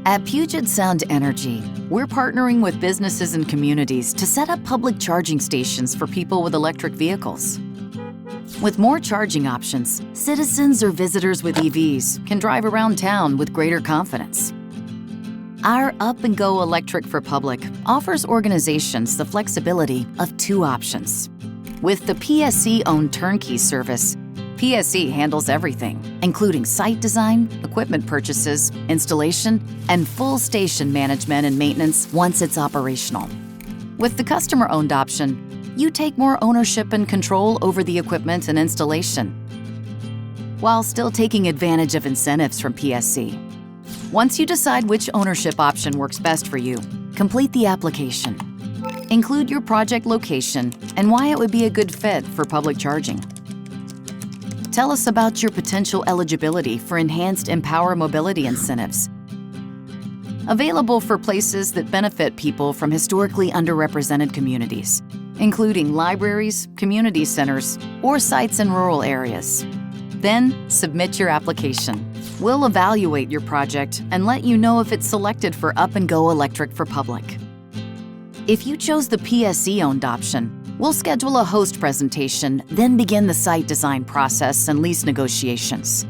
At Puget Sound Energy, we're partnering with businesses and communities to set up public charging stations for people with electric vehicles. With more charging options, citizens or visitors with EVs can drive around town with greater confidence. Our Up Go Electric for Public offers organizations the flexibility of two options. With the PSE-owned turnkey service, PSE handles everything, including site design, equipment purchases, installation, and full station management and maintenance once it's operational. With the customer-owned option, you take more ownership and control over the equipment and installation, while still taking advantage of incentives from PSE. Once you decide which ownership option works best for you, complete the application. Include your project location and why it would be a good fit for public charging. Tell us about your potential eligibility for enhanced Empower Mobility incentives. Available for places that benefit people from historically underrepresented communities, including libraries, community centers, or sites in rural areas. Then, submit your application. We'll evaluate your project and let you know if it's selected for Up Go Electric for Public. If you chose the PSE-owned option, we'll schedule a host presentation, then begin the site design process and lease negotiations.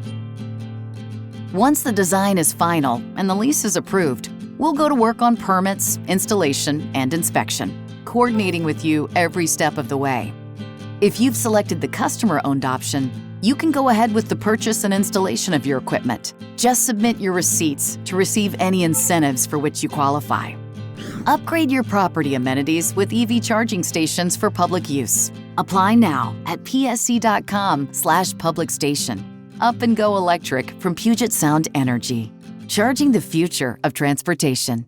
Once the design is final and the lease is approved, we'll go to work on permits, installation, and inspection, coordinating with you every step of the way. If you've selected the customer-owned option, you can go ahead with the purchase and installation of your equipment. Just submit your receipts to receive any incentives for which you qualify. Upgrade your property amenities with EV charging stations for public use. Apply now at pse.com/public station. Up Go Electric from Puget Sound Energy, charging the future of transportation.